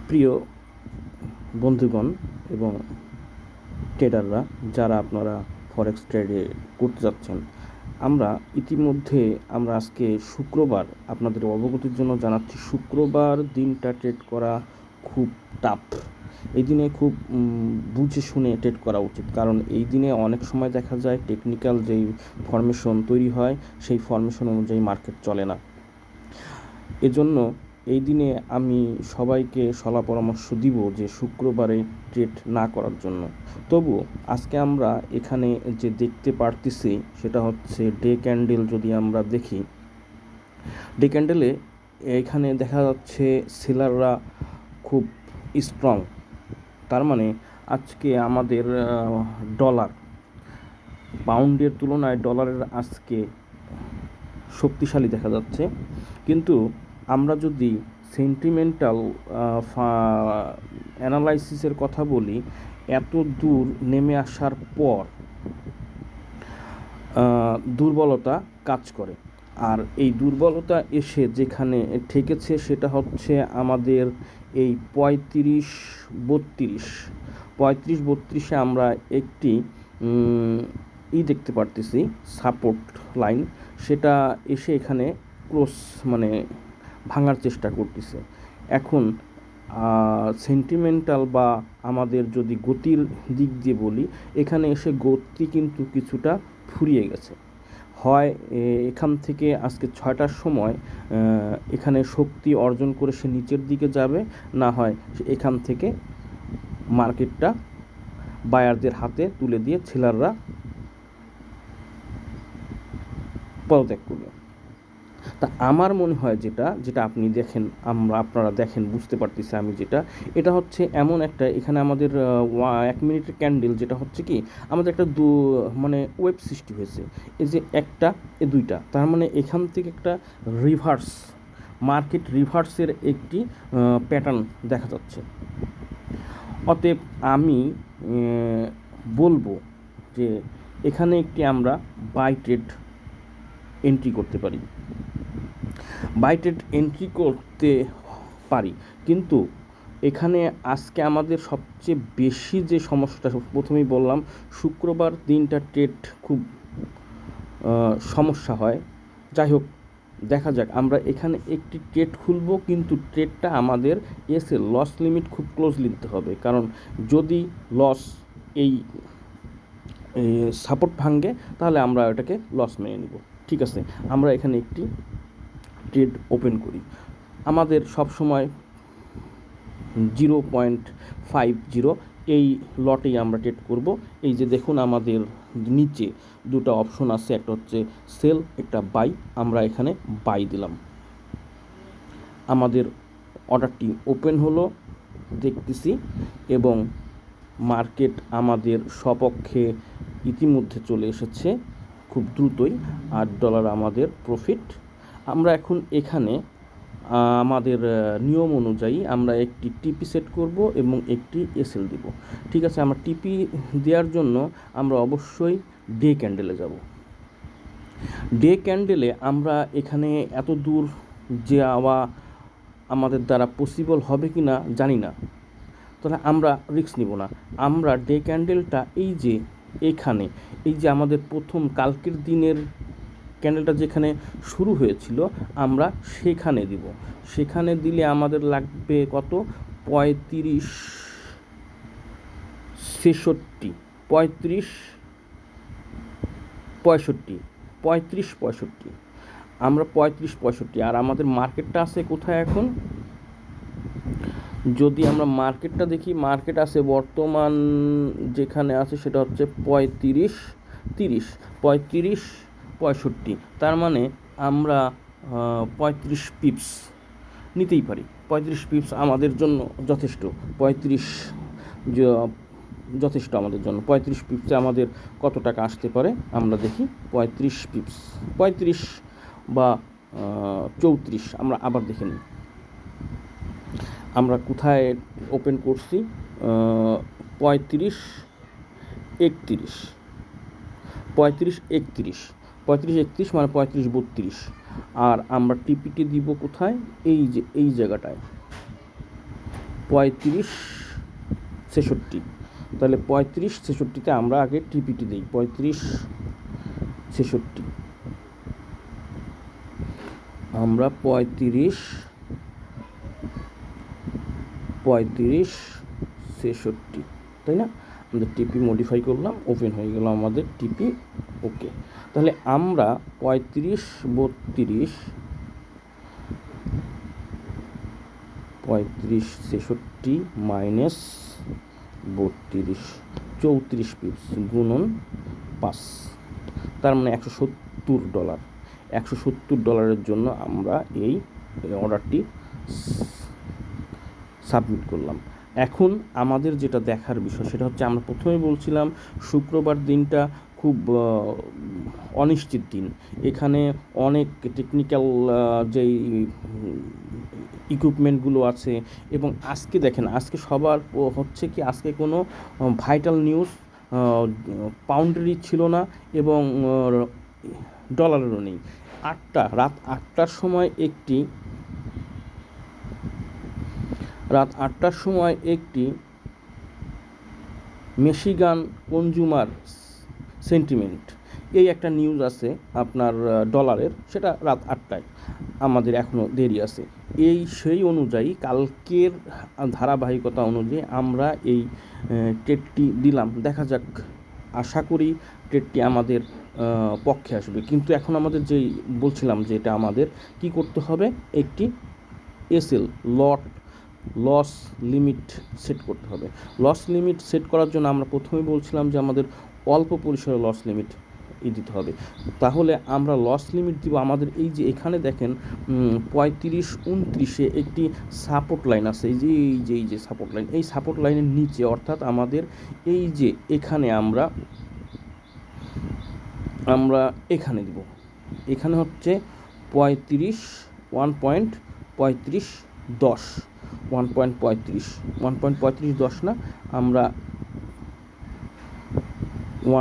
প্রিয় বন্ধুগণ এবং ট্রেডাররা যারা আপনারা ফরেক্স ট্রেডে করতে যাচ্ছেন, ইতিমধ্যে আমরা আজকে শুক্রবার আপনাদের অবগতির জন্য জানাচ্ছি, শুক্রবার দিনটা ট্রেড করা খুব টাফ। এই দিনে খুব বুঝে শুনে ট্রেড করা উচিত, কারণ এই দিনে অনেক সময় দেখা যায় টেকনিক্যাল যেই ফরমেশন তৈরি হয় সেই ফরমেশন অনুযায়ী মার্কেট চলে না। এজন্য এই দিনে আমি সবাইকে সলা পরামর্শ দিব যে শুক্রবারে ট্রেড না করার জন্য। তবুও আজকে আমরা এখানে যে দেখতে পারতেছি সেটা হচ্ছে ডে ক্যান্ডেল। যদি আমরা দেখি ডে ক্যান্ডেলে, এখানে দেখা যাচ্ছে সেলাররা খুব স্ট্রং। তার মানে আজকে আমাদের ডলার পাউন্ডের তুলনায় ডলারের আজকে শক্তিশালী দেখা যাচ্ছে। কিন্তু আমরা যদি সেন্টিমেন্টাল অ্যানালাইসিসের কথা বলি, এত দূর নেমে আসার পর দুর্বলতা কাজ করে, আর এই দুর্বলতা এসে যেখানে ঠেকেছে সেটা হচ্ছে আমাদের এই 35-32 আমরা একটি দেখতে পারতেছি সাপোর্ট লাইন, সেটা এসে এখানে ক্রস ভাঙার চেষ্টা করতেছে। এখন সেন্টিমেন্টাল বা আমাদের যদি গতির দিক দিয়ে বলি, এখানে এসে গতি কিন্তু কিছুটা ফুরিয়ে গেছে। হয় এখান থেকে আজকে 6টার সময় এখানে শক্তি অর্জন করে সে নিচের দিকে যাবে, না হয় এখান থেকে মার্কেটটা বায়ারদের হাতে তুলে দিয়ে সেলাররা পদত্যাগ করবে। তা আমার মনে হয় যেটা আপনি দেখেন, আপনারা দেখেন, বুঝতে পারতেছি আমি এটা হচ্ছে এমন একটা, এখানে আমাদের 1 মিনিটের ক্যান্ডেল, যেটা হচ্ছে কি আমাদের একটা ওয়েব সৃষ্টি হয়েছে। এই যে একটা দুইটা, তার মানে এখান থেকে একটা মার্কেট রিভার্সের একটি প্যাটার্ন দেখা যাচ্ছে। অতএব আমি বলবো যে এখানে একটি আমরা বাই ট্রেড এন্ট্রি করতে পারি, কিন্তু এখানে আজকে আমাদের সবচেয়ে বেশি যে সমস্যাটা, প্রথমেই বললাম শুক্রবার দিনটা ট্রেড খুব সমস্যা হয়। যাই হোক, দেখা যাক, আমরা এখানে একটি ট্রেড খুলব, কিন্তু ট্রেডটা আমাদের লস লিমিট খুব ক্লোজলি দিতে হবে, কারণ যদি লস এই সাপোর্ট ভাঙে তাহলে আমরা ওটাকে লস মেনে নিব। ঠিক আছে, আমরা এখানে একটি ট্রেড ওপেন করি। আমাদের সব সময় 0.50 এই লটেই আমরা ট্রেড করব। এই যে দেখুন, আমাদের নিচে দুটো অপশন আছে, একটা হচ্ছে সেল, একটা বাই। আমরা এখানে বাই দিলাম, আমাদের অর্ডারটি ওপেন হলো দেখতেছি, এবং মার্কেট আমাদের সপক্ষে ইতিমধ্যে চলে এসেছে খুব দ্রুতই, $8 আমাদের প্রফিট। আমরা এখন এখানে আমাদের নিয়ম অনুযায়ী আমরা একটি টিপি সেট করব এবং একটি এসএল দিব। ঠিক আছে, আমরা টিপি দেওয়ার জন্য আমরা অবশ্যই ডে ক্যান্ডেলে যাব। ডে ক্যান্ডেলে আমরা এখানে এত দূর যাওয়া আমাদের দ্বারা পসিবল হবে কি না জানি না, তাহলে আমরা রিস্ক নিব না। আমরা ডে ক্যান্ডেলটা এই যে আমাদের প্রথম কালকের দিনের ক্যান্ডেলটা যেখানে শুরু হয়েছিল, আমরা সেখানে দিব। সেখানে দিলে আমাদের লাগবে কত, 35-65 আমরা 35-65, আর আমাদের মার্কেটটা আছে কোথায় এখন? যদি আমরা মার্কেটটা দেখি, মার্কেট আছে বর্তমান যেখানে আছে সেটা হচ্ছে 35-65, তার মানে আমরা 35 পিপস নিতেই পারি। 35 পিপস আমাদের জন্য যথেষ্ট। 35 যথেষ্ট আমাদের জন্য। 35 পিপসে আমাদের কত টাকা আসতে পারে আমরা দেখি। 35 পিপস, 35 বা 34, আমরা আবার দেখে নিই আমরা কোথায় ওপেন করছি। 35-31 মানে 35-32, আর আমরা টিপিটি দিব কোথায়? এই জায়গাটায় 35.63। তাহলে 35.63-তে আমরা আগে টিপিটি দিই। 35.63 আমরা 35.63, তাই না? আমাদের টিপি মডিফাই করলাম, ওপেন হয়ে গেল আমাদের টিপি। ওকে, তাহলে আমরা 35.63 মাইনাস 32, 34 পিপস গুণন 5, তার মানে $170। $170 জন্য আমরা এই অর্ডারটি সাবমিট করলাম। এখন আমাদের যেটা দেখার বিষয় সেটা হচ্ছে, আমরা প্রথমে বলছিলাম শুক্রবার দিনটা খুব অনিশ্চিত দিন। এখানে অনেক টেকনিক্যাল যেই ইকুইপমেন্টগুলো আছে, এবং আজকে দেখেন, আজকে সবার হচ্ছে কি, আজকে কোনো ভাইটাল নিউজ পাউন্ডেরই ছিল না এবং ডলারেরও নেই। রাত 8টার সময় একটি মিশিগান কনজিউমার সেন্টিমেন্ট, এই একটা নিউজ আছে আপনার ডলারের, সেটা রাত 8টায়, আমাদের এখনও দেরি আছে। সেই অনুযায়ী কালকের ধারাবাহিকতা অনুযায়ী আমরা এই ট্রেডটি দিলাম। দেখা যাক, আশা করি ট্রেডটি আমাদের পক্ষে আসবে। কিন্তু এখন আমাদের যেই বলছিলাম যে এটা আমাদের কি করতে হবে, একটি এসএল লস লিমিট সেট করতে হবে। লস লিমিট সেট করার জন্য আমরা প্রথমেই বলছিলাম যে আমাদের অল্প পরিসরে লস লিমিট দিতে হবে। তাহলে আমরা লস লিমিট দিব আমাদের এই যে এখানে দেখেন 35-29-এ একটি সাপোর্ট লাইন আছে, এই যে সাপোর্ট লাইন, এই সাপোর্ট লাইনের নিচে, অর্থাৎ আমাদের এই যে এখানে আমরা এখানে দিব, এখানে হচ্ছে 1.3510 না, আমরা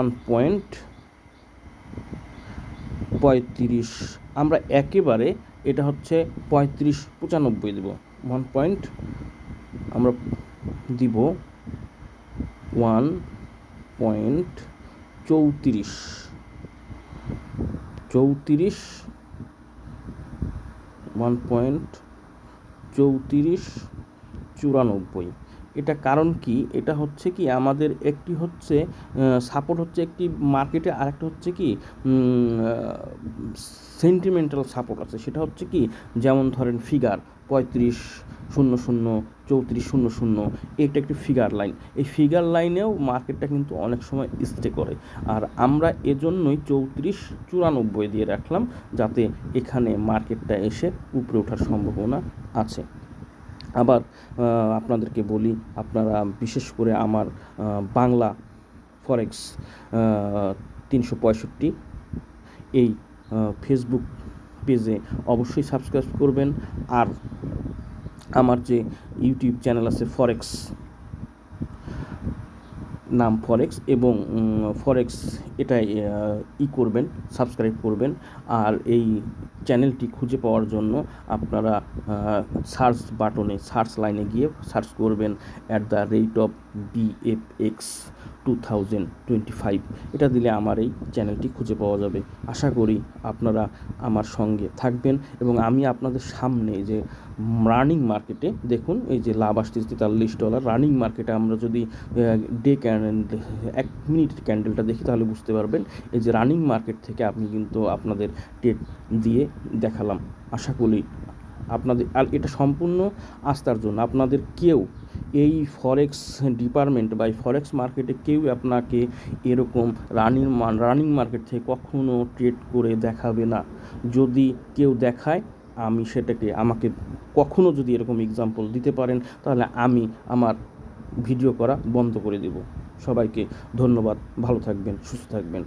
1.35, আমরা একেবারে এটা হচ্ছে 35.95 দেব। আমরা দিব 1.34, 1.3494। এটা কারণ কি, এটা হচ্ছে কি, আমাদের একটি হচ্ছে সাপোর্ট হচ্ছে একটি মার্কেটে, আরেকটা হচ্ছে কি সেন্টিমেন্টাল সাপোর্ট আছে। সেটা হচ্ছে কি, যেমন ধরেন ফিগার 35.00, 34.00, এটা একটি ফিগার লাইন। এই ফিগার লাইনেও মার্কেটটা কিন্তু অনেক সময় স্টে করে, আর আমরা এজন্যই 34.94 দিয়ে রাখলাম, যাতে এখানে মার্কেটটা এসে উপরে ওঠার সম্ভাবনা আছে। আবার আপনাদেরকে বলি, আপনারা বিশেষ করে আমার বাংলা ফরেক্স 365 এই ফেসবুক পেজে অবশ্যই সাবস্ক্রাইব করবেন। আর আমার যে ইউটিউব চ্যানেল আছে ফরেক্স, নাম ফরেক্স, এবং ফরেক্স এটাই করবেন, সাবস্ক্রাইব করবেন। আর এই চ্যানেলটি খুঁজে পাওয়ার জন্য আপনারা সার্চ বাটনে, সার্চ লাইনে গিয়ে সার্চ করবেন @BFX 2025, এটা দিলে আমার এই চ্যানেলটি খুঁজে পাওয়া যাবে। আশা করি আপনারা আমার সঙ্গে থাকবেন, এবং আমি আপনাদের সামনে যে রানিং মার্কেটে দেখুন, এই যে লাভ আসছে $43 রানিং মার্কেটে, আমরা যদি ডে ক্যান্ডেল, 1 মিনিট ক্যান্ডেলটা দেখি তাহলে বুঝতে পারবেন। এই যে রানিং মার্কেট থেকে আমি কিন্তু আপনাদের ট্রেড দিয়ে দেখালাম। আশা করি আপনাদের, আর এটা সম্পূর্ণ আস্থার জন্য, আপনাদের কেউ এই ফরেক্স ডিপার্টমেন্ট বা এই ফরেক্স মার্কেটে কেউ আপনাকে এরকম রানিং মার্কেট থেকে কখনো ট্রেড করে দেখাবে না। যদি কেউ দেখায়, আমি সেটাকে, আমাকে কখনো যদি এরকম এক্সাম্পল দিতে পারেন, তাহলে আমি আমার ভিডিও করা বন্ধ করে দেব। সবাইকে ধন্যবাদ, ভালো থাকবেন, সুস্থ থাকবেন।